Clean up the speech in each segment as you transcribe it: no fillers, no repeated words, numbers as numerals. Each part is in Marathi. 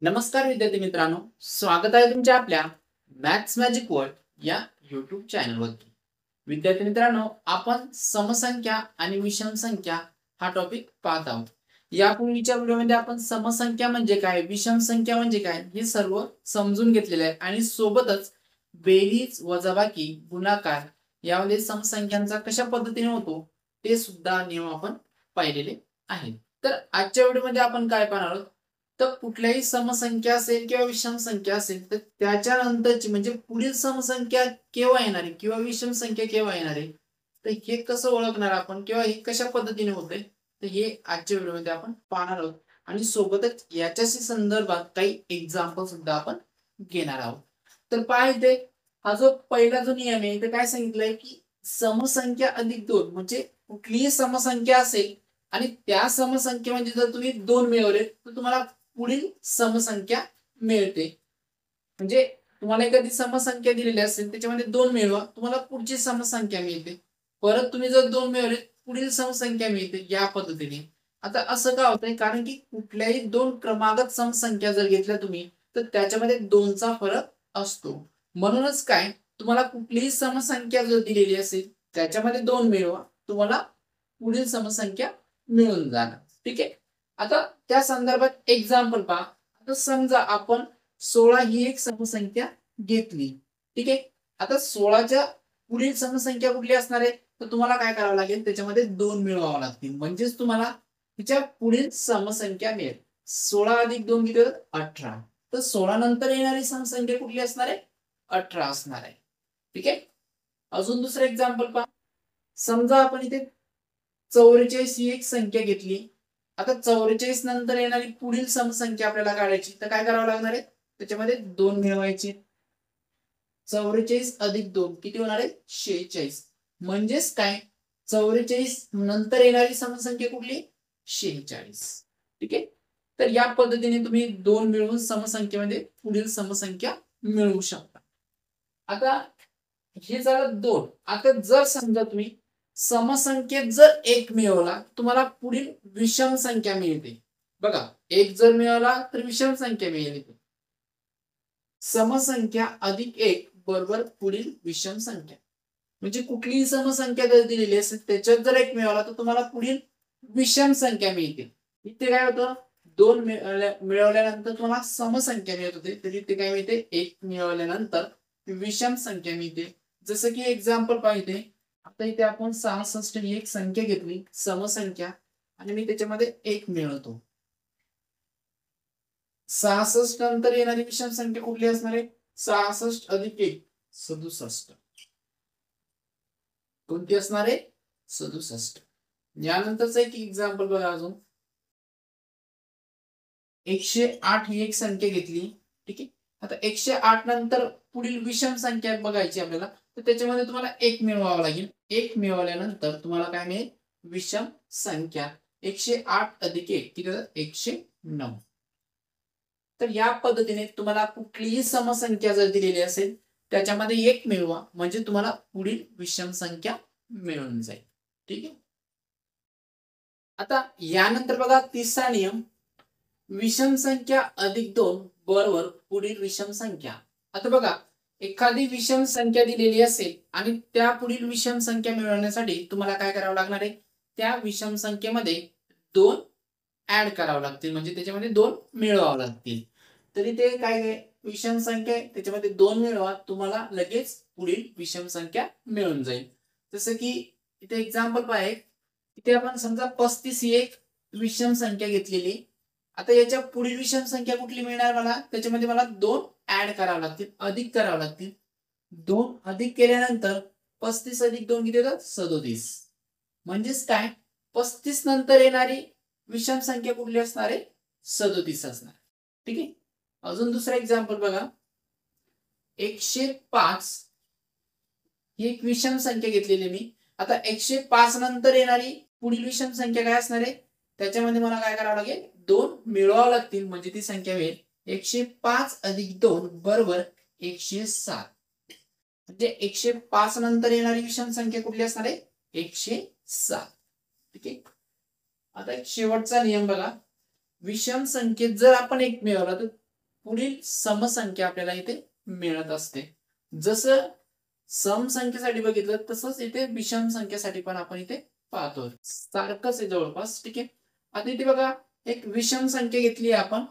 नमस्कार विद्यार्थी मित्रांनो, स्वागत आहे तुमच्या आपल्या मॅथ्स मॅजिक वर्ल्ड या YouTube चॅनलवरती। विद्यार्थी मित्रांनो, आपण समसंख्या आणि विषम संख्या हा टॉपिक पाहत आहोत। यापूर्वीच्या व्हिडिओमध्ये आपण समसंख्या म्हणजे काय, विषम संख्या म्हणजे काय हे सर्व समजून घेतलेले आहे आणि सोबतच बेरीज, वजाबाकी, गुणाकार यामध्ये समसंख्यांचा कशा पद्धतीने होतो ते सुद्धा नियम आपण पाहिलेले आहेत। तर आजच्या व्हिडिओमध्ये आपण काय पाहणार आहोत, तर कुठल्याही समसंख्या असेल किंवा विषम संख्या असेल तर त्याच्यानंतरची म्हणजे पुढील समसंख्या केव्हा येणार आहे किंवा विषम संख्या केव्हा येणार आहे, तर हे कसं ओळखणार आपण किंवा हे कशा पद्धतीने होते, तर हे आजच्या व्हिडिओमध्ये आपण पाहणार आहोत आणि सोबतच याच्याशी संदर्भात काही एक्झाम्पल सुद्धा आपण घेणार आहोत। तर पहा इथे हा जो पहिला जो नियम आहे इथे काय सांगितलंय की समसंख्या अधिक 2 म्हणजे कुठलीही समसंख्या असेल आणि त्या समसंख्येमध्ये जर तुम्ही 2 मिळवले तर तुम्हाला पुढील समसंख्या मिळते। म्हणजे तुम्हाला एखादी समसंख्या दिलेली असेल त्याच्यामध्ये 2 मिळवा, तुम्हाला पुढची समसंख्या मिळते। परत तुम्ही जर 2 मिळवले पुढील समसंख्या मिळते या पद्धतीने। आता असं का होतंय, कारण की कुठल्याही 2 क्रमागत समसंख्या जर घेतल्या तुम्ही तर त्याच्यामध्ये 2 चा फरक असतो। म्हणूनच काय, तुम्हाला कुठलीही समसंख्या जर दिलेली असेल त्याच्यामध्ये 2 मिळवा, तुम्हाला पुढील समसंख्या मिळून जाणार। ठीक आहे। आता त्या संदर्भात एक्झाम्पल पहा। आता समजा आपण 16 ही एक समसंख्या घेतली। ठीक आहे। आता 16च्या पुढील समसंख्या कुठली असणार आहे, तर तुम्हाला काय करावं लागेल, त्याच्यामध्ये 2 मिळवावं लागतील म्हणजेच तुम्हाला तिच्या पुढील समसंख्या मिळेल। 16 अधिक 2 किती होतात, 18। तर 16 नंतर येणारी समसंख्या कुठली असणार आहे, 18 असणार आहे। ठीक आहे। अजून दुसरं एक्झाम्पल पहा। समजा आपण इथे 44 ही एक संख्या घेतली। आता 44 नंतर येणारी पुढील समसंख्या आपल्याला काढायची, तर काय करावं लागणार आहे, त्याच्यामध्ये 2 मिळवायचे। 44 अधिक 2 किती होणार आहे, 46। म्हणजेच काय, 44 नंतर येणारी समसंख्या कुठली, 46। ठीक आहे। तर या पद्धतीने तुम्ही 2 मिळवून समसंख्येमध्ये पुढील समसंख्या मिळवू शकता। आता हे झालं 2। आता जर समजा तुम्ही समसंख्येत जर 1 मिळवला तुम्हाला पुढील विषम संख्या मिळते। बघा, 1 जर मिळवला तर विषम संख्या मिळेल। समसंख्या अधिक 1 बरोबर पुढील विषम संख्या। म्हणजे कुठलीही समसंख्या जर दिलेली असेल त्याच्यात जर 1 मिळवला तर तुम्हाला पुढील विषम संख्या मिळते। इथे काय होतं, 2 मिळवल्यानंतर तुम्हाला समसंख्या मिळत होते, तर इथे काय मिळते, 1 मिळवल्यानंतर विषम संख्या मिळते। जसं की एक्झाम्पल पाहिजे, आता इथे आपण 66 ही एक संख्या घेतली समसंख्या आणि मी त्याच्यामध्ये 1 मिळवतो। 66 नंतर येणारी विषम संख्या कुठली असणार आहे, 66 अधिक 1 67। कोणती असणार आहे, 67। यानंतरच एक एक्झाम्पल बघा अजून, 108 ही एक संख्या घेतली। ठीक आहे। आता 108 नंतर पुढील विषम संख्या बघायची आपल्याला, तर त्याच्यामध्ये तुम्हाला 1 मिळवावं लागेल। 1 मिळवल्यानंतर तुम्हाला काय मिळेल, विषम संख्या। 108 अधिक 1 किती होतात, 109। तर या पद्धतीने तुम्हाला कुठलीही समसंख्या जर दिलेली असेल त्याच्यामध्ये 1 मिळवा म्हणजे तुम्हाला पुढील विषम संख्या मिळून जाईल। ठीक आहे। आता यानंतर बघा तिसरा नियम, विषम संख्या अधिक 2 बरोबर पुढील विषम संख्या। आता बघा, एखादी विषम संख्या दिलेली असेल आणि त्या पुढील विषम संख्या मिळवण्यासाठी तुम्हाला काय करावं लागणार आहे, त्या विषम संख्येमध्ये 2 ऍड करावं लागतील म्हणजे त्याच्यामध्ये 2 मिळवावं लागतील। तरी ते काय आहे, विषम संख्या आहे त्याच्यामध्ये 2 मिळवा, तुम्हाला लगेच पुढील विषम संख्या मिळून जाईल। जसं की इथे एक्झाम्पल पाहे, इथे आपण समजा 35 ही एक विषम संख्या घेतलेली। आता याच्या पुढील विषम संख्या कुठली मिळणार मला, त्याच्यामध्ये मला 2 ऍड करावं लागतील, अधिक करावं लागतील। 2 अधिक केल्यानंतर 35 अधिक 2 किती होतात, 37। म्हणजेच काय, 35 नंतर येणारी विषम संख्या कुठली असणार आहे, 37 असणार। ठीक आहे। अजून दुसरा एक्झाम्पल बघा, 105 ही एक विषम संख्या घेतलेली मी। आता 105 नंतर येणारी पुढील विषम संख्या काय असणार आहे, त्याच्यामध्ये मला काय करावं लागेल, 2 मिळवावं लागतील म्हणजे ती संख्या मिळेल। 105 अधिक 2 बरोबर 107। म्हणजे 105 नंतर येणारी विषम संख्या कुठली असणार आहे, 107। ठीक आहे। आता एक शेवटचा नियम बघा, विषम संख्येत जर आपण 1 मिळवला तर पुढील समसंख्या आपल्याला इथे मिळत असते. जसं सम संख्येसाठी बघितलं तसंच इथे विषम संख्येसाठी पण आपण इथे पाहतो, सारखंच आहे जवळपास. ठीक आहे, आता इथे बघा एक विषम संख्या घेतली आपण,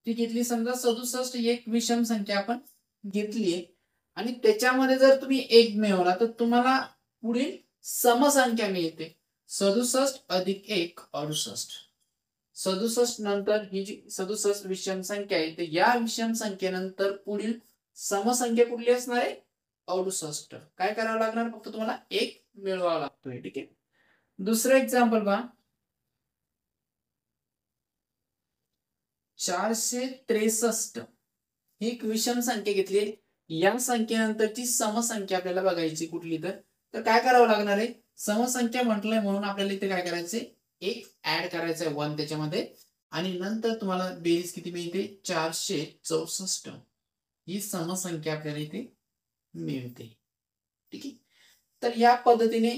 ती घेतली समजा 67, एक विषम संख्या आपण घेतलीये आणि त्याच्यामध्ये जर तुम्ही एक मिळवला तर तुम्हाला पुढील समसंख्या मिळते. 67 अधिक 1 68. 67 नंतर ही जी 67 विषम संख्या आहे, तर या विषम संख्येनंतर पुढील समसंख्या कुठली असणार आहे? 68. काय करावं लागणार? फक्त तुम्हाला एक मिळवावा लागतोय. ठीक आहे, दुसरं एक्झाम्पल पहा. 463 ही एक विषम संख्या घेतली. या संख्येनंतरची समसंख्या आपल्याला बघायची कुठली, तर काय करावं लागणार आहे? समसंख्या म्हटलंय म्हणून आपल्याला इथे काय करायचंय? एक ऍड करायचंय 1 त्याच्यामध्ये, आणि नंतर तुम्हाला बेरीज किती मिळते? 464 ही समसंख्या आपल्याला इथे मिळते. ठीक आहे, तर या पद्धतीने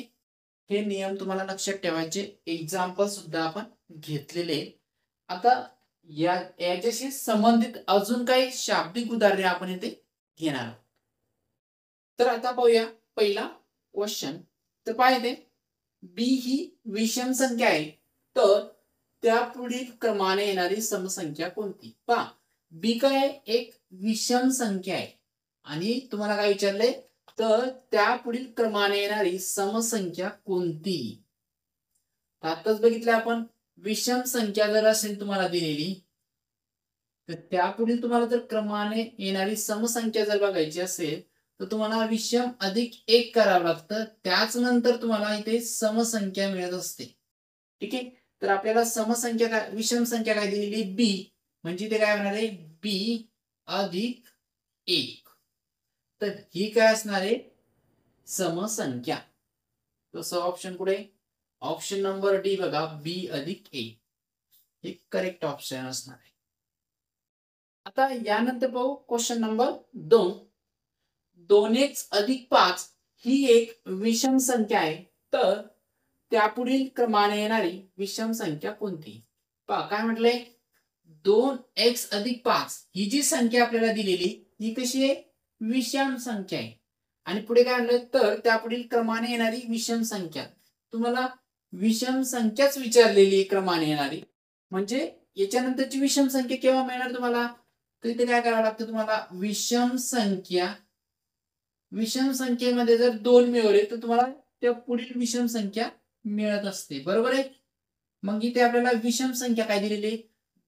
हे नियम तुम्हाला लक्षात ठेवायचे. एक्झाम्पल सुद्धा आपण घेतलेले. आता याच्याशी संबंधित अजून काही शाब्दिक उदाहरणे आपण इथे घेणार आहोत. तर आता पाहूया पहिला क्वेश्चन. तर पाहिजे बी ही विषम संख्या आहे, तर त्या पुढील क्रमाने येणारी समसंख्या कोणती? पहा, बी काय? एक विषम संख्या आहे आणि तुम्हाला काय विचारलंय? तर त्या पुढील क्रमाने येणारी समसंख्या कोणती? आताच बघितलं आपण, विषम संख्या जर असेल तुम्हाला दिलेली, तर त्यापुढील तुम्हाला जर क्रमाने येणारी समसंख्या जर बघायची असेल तर तुम्हाला विषम अधिक 1 करावं लागतं. त्याच नंतर तुम्हाला इथे समसंख्या मिळत असते. ठीक आहे, तर आपल्याला समसंख्या काय, विषम संख्या काय दिलेली? बी, म्हणजे ते काय होणार आहे? बी अधिक 1. तर ही काय असणार आहे? समसंख्या. तसं ऑप्शन कुठे? ऑप्शन नंबर डी बघा, बी अधिक 1 हे करेक्ट ऑप्शन असणार आहे. आता यानंतर पाहू क्वेश्चन नंबर 2. 2x अधिक 5 ही एक विषम संख्या आहे, तर त्यापुढील क्रमाने येणारी विषम संख्या कोणती? पहा काय म्हटलंय? 2x अधिक 5 ही जी संख्या आपल्याला दिलेली ही कशी आहे? विषम संख्या आहे. आणि पुढे काय म्हणलं? तर त्यापुढील क्रमाने येणारी विषम संख्या. तुम्हाला विषम संख्याच विचारलेली क्रमाने येणारी, म्हणजे याच्यानंतरची विषम संख्या केव्हा मिळणार तुम्हाला? तर इथे काय करावं लागतं तुम्हाला? विषम संख्येमध्ये जर 2 मिळवले तर तुम्हाला त्या पुढील विषम संख्या मिळत असते. बरोबर आहे? मग इथे आपल्याला विषम संख्या काय दिलेली?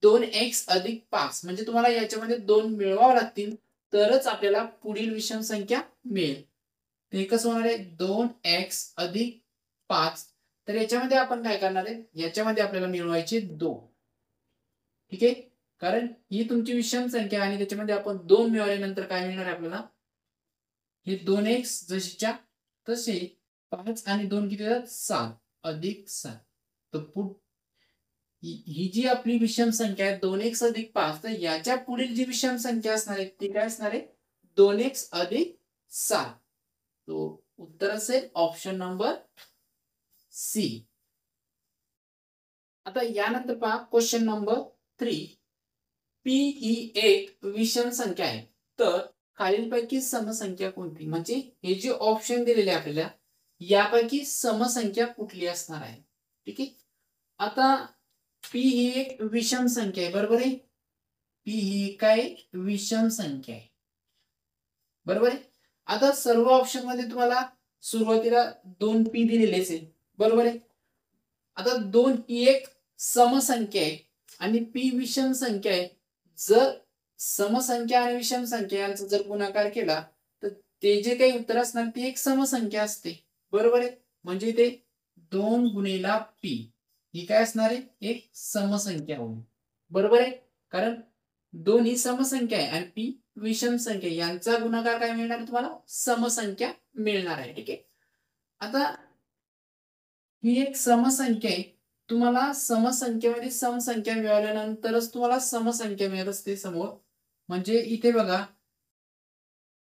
2x अधिक 5, म्हणजे तुम्हाला याच्यामध्ये 2 मिळवावं लागतील तरच आपल्याला पुढील विषम संख्या मिळेल. ते कसं होणार आहे? 2x अधिक 5. तर याच्यामध्ये आपण काय करणार आहे? याच्यामध्ये आपल्याला मिळवायचे 2. ठीक आहे, कारण ही तुमची विषम संख्या आणि त्याच्यामध्ये आपण 2 मिळवल्यानंतर काय मिळणार आहे आपल्याला? हे 2x जशीच्या तसे 5 आणि 2 किती होतात? 7 अधिक 7. तर ही जी आपली विषम संख्या आहे 2x अधिक 5, तर याच्या पुढील जी विषम संख्या असणार आहे ती काय असणार आहे? 2x अधिक 7. तो उत्तर असेल ऑप्शन नंबर सी. आता यानंतर पहा क्वेश्चन नंबर 3. पी ही एक विषम संख्या आहे, तर खालीलपैकी समसंख्या कोणती? म्हणजे हे जे ऑप्शन दिलेले आपल्याला यापैकी समसंख्या कुठली असणार आहे? ठीक आहे, आता पी ही एक विषम संख्या आहे. बरोबर आहे? पी ही काय? विषम संख्या आहे. बरोबर आहे? आता सर्व ऑप्शन मध्ये तुम्हाला सुरुवातीला 2 पी दिलेलेच आहे. बरोबर आहे? आता 2 ही एक समसंख्या आहे आणि पी विषम संख्या आहे. जर समसंख्या आणि विषम संख्या यांचा जर गुणाकार केला तर ते जे काही उत्तर असणार ती एक समसंख्या असते. बरोबर आहे? म्हणजे इथे 2 गुणिला पी ही काय असणार आहे? एक समसंख्या होईल. बरोबर आहे? कारण 2 ही समसंख्या आहे आणि पी विषम संख्या, यांचा गुणाकार काय मिळणार आहे तुम्हाला? समसंख्या मिळणार आहे. ठीक आहे, आता ही एक समसंख्या आहे. तुम्हाला समसंख्येमध्ये समसंख्या मिळवल्यानंतरच तुम्हाला समसंख्या मिळत असते समोर. म्हणजे इथे बघा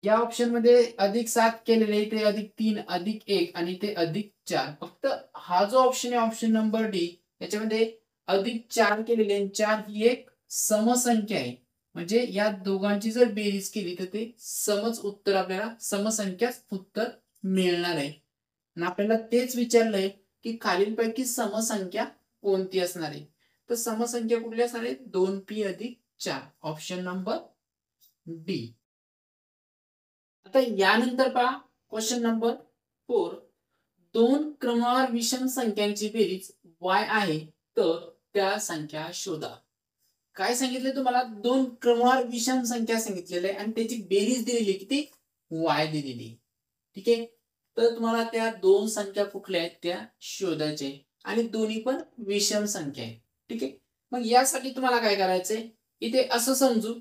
या ऑप्शन मध्ये अधिक 7 केलेले, इथे अधिक 3 अधिक 1 आणि इथे अधिक 4. फक्त हा जो ऑप्शन आहे ऑप्शन नंबर डी, याच्यामध्ये अधिक 4 केलेले आणि 4 ही एक समसंख्या आहे, म्हणजे या दोघांची जर बेरीज केली तर ते समच उत्तर, आपल्याला समसंख्याच उत्तर मिळणार आहे. आणि आपल्याला तेच विचारलंय की खालीलपैकी समसंख्या कोणती असणार आहे. तर समसंख्या कुठली असणार आहे? 2p अधिक 4, ऑप्शन नंबर डी. आता यानंतर पहा क्वेश्चन नंबर 4. दोन क्रमवार विषम संख्यांची बेरीज y आहे, तर त्या संख्या शोधा. काय सांगितले तुम्हाला? दोन क्रमवार विषम संख्या सांगितलेल्या आहे आणि त्याची बेरीज दिलेली किती? y दिलेली. ठीक आहे. तर तुम्हाला त्या दोन संख्या कुठल्या आहेत त्या शोधायच्या आणि दोन्ही पण विषम संख्या आहेत. ठीक आहे. मग यासाठी तुम्हाला काय करायचंय? इथे असं समजू,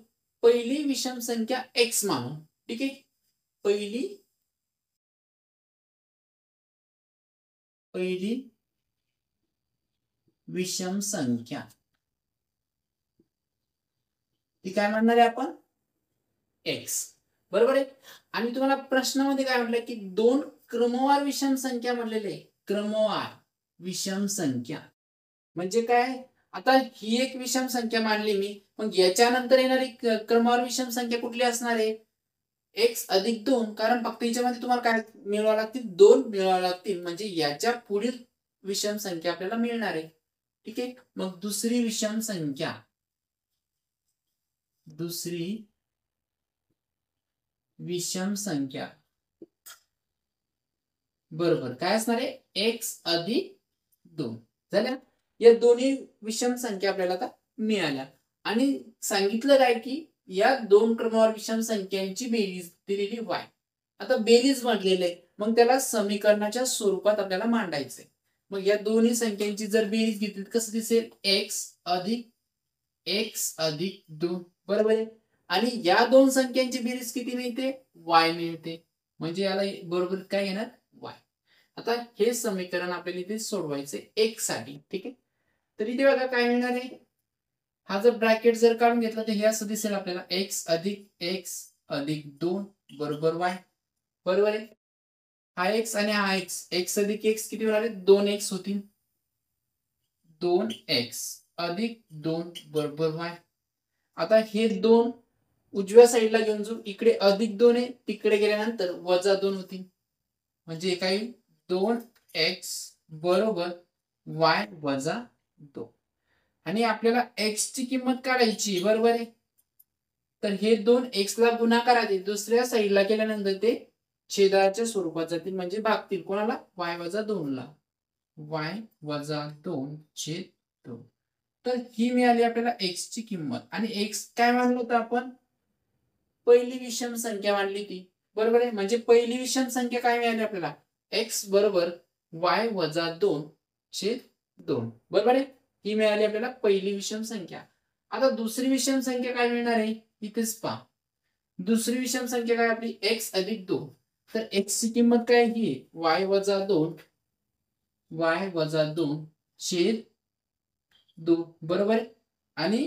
पहिली विषम संख्या x मानू. ठीक आहे. पहिली विषम संख्या ती काय म्हणणार आहे आपण? x. बरोबर आहे. आणि तुम्हाला प्रश्नामध्ये काय म्हटलंय की दोन क्रमवार विषम संख्या म्हणलेले. क्रमवार विषम संख्या म्हणजे काय? आता ही एक विषम संख्या मानली मी, मग याच्यानंतर येणारी क्रमवार विषम संख्या कुठली असणार आहे? x अधिक 2. कारण फक्त याच्यामध्ये तुम्हाला काय मिळवावं लागतील? 2 मिळवावं लागतील, म्हणजे याच्या पुढील विषम संख्या आपल्याला मिळणार आहे. ठीक आहे. मग दुसरी विषम संख्या, बरोबर काय असणार आहे? x अधिक 2 झाल्या. या दोन्ही विषम संख्या आपल्याला आता मिळाल्या आणि सांगितलं काय की या दोन क्रमवार विषम संख्यांची बेरीज दिलेली y. आता बेरीज म्हटलेलं आहे, मग त्याला समीकरणाच्या स्वरूपात आपल्याला मांडायचंय. मग या दोन्ही संख्यांची जर बेरीज घेतली कसं दिसेल? x अधिक 2. बरोबर आहे. आणि या दोन संख्यांची बेरीज किती मिळते? y मिळते. म्हणजे याला बरोबर काय येणार? y. आता हे समीकरण आपल्याला इथे सोडवायचे x साठी. ठीक आहे. तर इथे बघा काय मिळणार आहे? हा जर ब्रॅकेट जर काढून घेतला तर हे असं दिसेल आपल्याला, x अधिक 2 बरोबर y. बरोबर आहे. हा x आणि हा x अधिक x किती होणार आहे? 2x होतील. 2x अधिक 2 बरोबर y. आता हे 2 उजव्या साईडला घेऊन जाऊ. इकडे अधिक 2 आहे, तिकडे गेल्यानंतर वजा 2 होतील. म्हणजे काय? 2x बरोबर y वजा 2. आणि आपल्याला x ची किंमत काढायची. बरोबर आहे. तर हे 2 x ला गुणाकार आहे, दुसऱ्या साईडला केल्यानंतर ते छेदाच्या स्वरूपात जातील, म्हणजे भागतील. कोणाला? y वजा 2 ला. y वजा 2 छेद 2. तर ही मिळाली आपल्याला x ची किंमत. आणि x काय मानलं होतं आपण? पहिली विषम संख्या मानली ती. बरोबर आहे. म्हणजे पहिली विषम संख्या काय मिळाली आपल्याला? x बरोबर y वजा 2 छेद 2. बरोबर आहे. ही मिळाली आपल्याला पहिली विषम संख्या. आता दुसरी विषम संख्या काय मिळणार आहे? इथेच पहा. दुसरी विषम संख्या काय आपली? x अधिक 2. तर x ची किंमत काय? ही y वजा 2 छेद 2. बरोबर आहे. आणि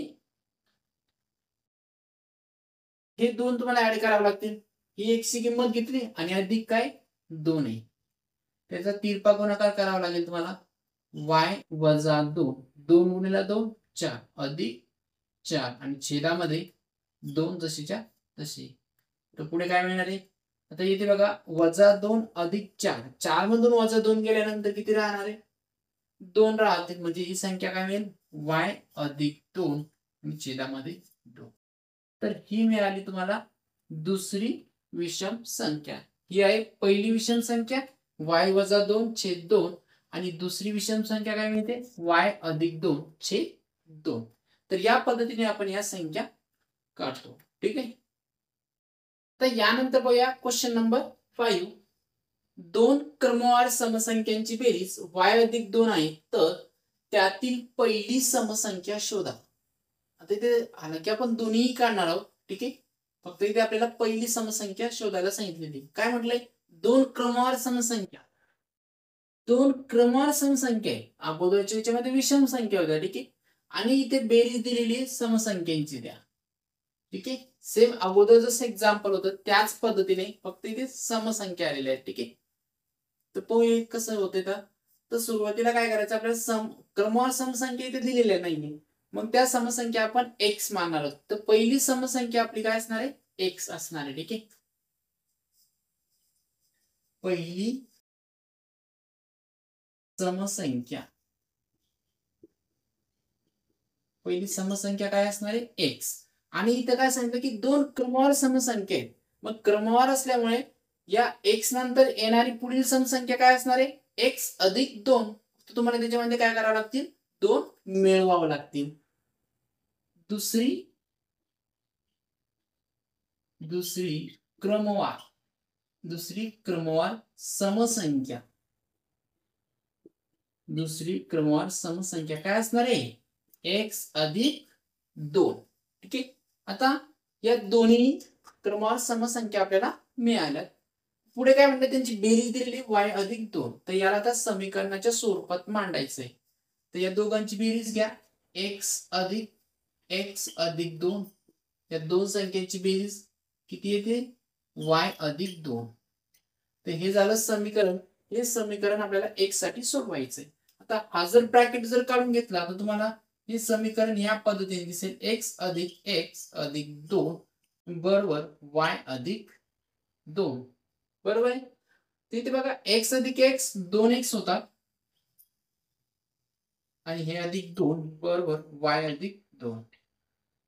हे 2 तुम्हाला ऍड करावे लागतील. ही x ची किंमत घेतली आणि अधिक काय? 2 आहे. त्याचा तिरपा गुणाकार करावा लागेल तुम्हाला. y वजा 2, 2 गुणिले 2 4 अधिक 4 आणि छेदामध्ये 2 जशीच्या तशी. तर पुढे काय मिळणार आहे? आता इथे बघा, वजा 2 अधिक 4, 4 मधून वजा 2 गेल्यानंतर किती राहणार आहे? 2 राहतील. म्हणजे ही संख्या काय मिळेल? y अधिक 2 आणि छेदामध्ये 2. तर ही मिळाली तुम्हाला दुसरी विषम संख्या. ही आहे पहिली विषम संख्या y वजा 2 छेद 2 आणि दुसरी विषम संख्या काय मिळते? y अधिक 2 छेद 2. तर या पद्धतीने आपण या संख्या काढतो. ठीक आहे. तर यानंतर बघूया क्वेश्चन नंबर 5. दोन क्रमवार समसंख्यांची बेरीज y अधिक 2 आहे, तर त्यातील पहिली समसंख्या शोधा. आता इथे हालाकी आपण दोन्ही काढणार आहोत. ठीक आहे. फक्त इथे आपल्याला पहिली समसंख्या शोधायला सांगितलेली. काय म्हटलंय? दोन क्रमवार समसंख्या. दोन क्रमवार समसंख्या आहे. अगोदरच्या याच्यामध्ये विषम संख्या होत्या. ठीक आहे. आणि इथे बेरीज दिलेली समसंख्यांची द्या. ठीक आहे. सेम अगोदर जसं एक्झाम्पल होतं त्याच पद्धतीने फक्त इथे समसंख्या आलेल्या आहेत. ठीक आहे. तर पोहे कसं होते तर सुरुवातीला काय करायचं? आपल्याला क्रमवार समसंख्या इथे दिलेल्या नाहीये, मग त्या समसंख्या आपण x मानणार आहोत. तर पहिली समसंख्या आपली काय असणार आहे, x असणार आहे. ठीक आहे, पहिली समसंख्या काय असणार आहे, x. आणि इथं काय सांगितलं की दोन क्रमवार समसंख्या आहेत. मग क्रमवार असल्यामुळे या x नंतर येणारी पुढील समसंख्या काय असणार आहे, x अधिक 2. तर तुम्हाला त्याच्यामध्ये काय करावं लागतील, 2 मिळवावं लागतील. दुसरी क्रमवार समसंख्या काय असणार आहे, x अधिक 2. ठीक आहे, आता या दोन्ही क्रमवार समसंख्या आपल्याला मिळाल्यात. पुढे काय म्हणतात, त्यांची बेरीज दिलेली y अधिक 2. तर याला आता समीकरणाच्या स्वरूपात मांडायचंय. तर या दोघांची बेरीज घ्या, x अधिक 2. या दोन संख्यांची बेरीज किती येते, y अधिक 2. तर हे झालं समीकरण. हे समीकरण आपल्याला x साठी सोडवायचंय. आता हा जर ब्रॅकेट जर काढून घेतला तर तुम्हाला हे समीकरण या पद्धतीने दिसेल, x अधिक 2 बरोबर y अधिक 2. बरोबर आहे. तिथे बघा x अधिक x 2x होता आणि हे अधिक 2 बरोबर y अधिक 2.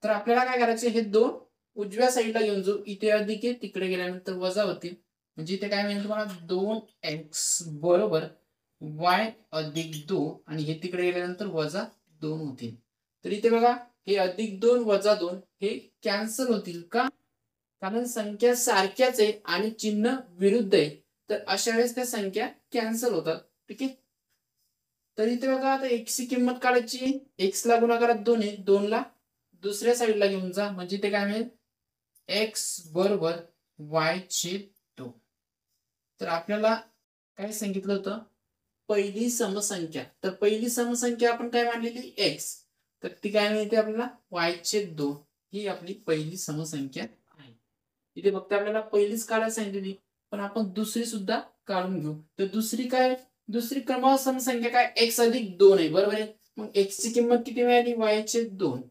तर आपल्याला काय करायचे, हे दोन उजव्या साईडला घेऊन जाऊ. इथे अधिक आहे, तिकडे गेल्यानंतर वजा होतील. म्हणजे इथे काय मिळेल तुम्हाला, 2x बरोबर y अधिक 2 आणि हे तिकडे गेल्यानंतर वजा 2 होतील. तर इथे बघा, हे अधिक 2 वजा 2 हे कॅन्सल होतील. का, कारण संख्या सारख्याच आहे आणि चिन्ह विरुद्ध आहे. तर अशा वेळेस त्या संख्या कॅन्सल होतात. ठीक आहे, तर इथे बघा आता x ची किंमत काढायची. x ला गुणाकारात 2 आहे, 2 ला दुसऱ्या साईडला घेऊन जा. म्हणजे ते काय मिळेल, x बरोबर y छेद 2. तर आपल्याला काय सांगितलं होतं, पहिली समसंख्या. तर पहिली समसंख्या आपण काय मांडलेली, x. तर ती काय मिळते आपल्याला, y छेद 2. ही आपली पहिली समसंख्या आहे. इथे फक्त आपल्याला पहिलीच काढायला सांगितलेली, पण आपण दुसरी सुद्धा काढून घेऊ. तर दुसरी क्रमांक समसंख्या काय, x अधिक 2 आहे. बरोबर आहे. मग x ची किंमत किती मिळाली, y छेद 2.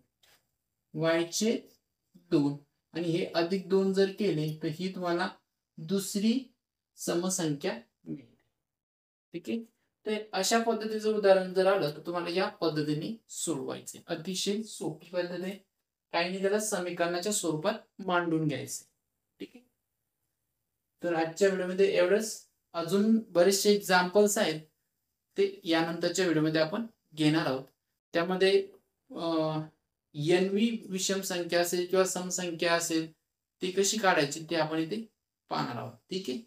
आणि हे अधिक 2 जर केले तर ही तुम्हाला दुसरी समसंख्या मिळते. ठीक आहे, तर अशा पद्धतीचं उदाहरण जर आलं तर तुम्हाला या पद्धतीने सोडवायचे. अतिशय सोपी पद्धत आहे. काही नाही, त्याला समीकरणाच्या स्वरूपात मांडून घ्यायचे. ठीक आहे, तर आजच्या व्हिडिओमध्ये एवढंच. अजून बरेचसे एक्झाम्पल्स आहेत, ते यानंतरच्या व्हिडिओमध्ये आपण घेणार आहोत. त्यामध्ये एनवी विषम संख्या असेल किंवा समसंख्या असेल, ती कशी काढायची ते आपण इथे पाहणार आहोत. ठीक आहे.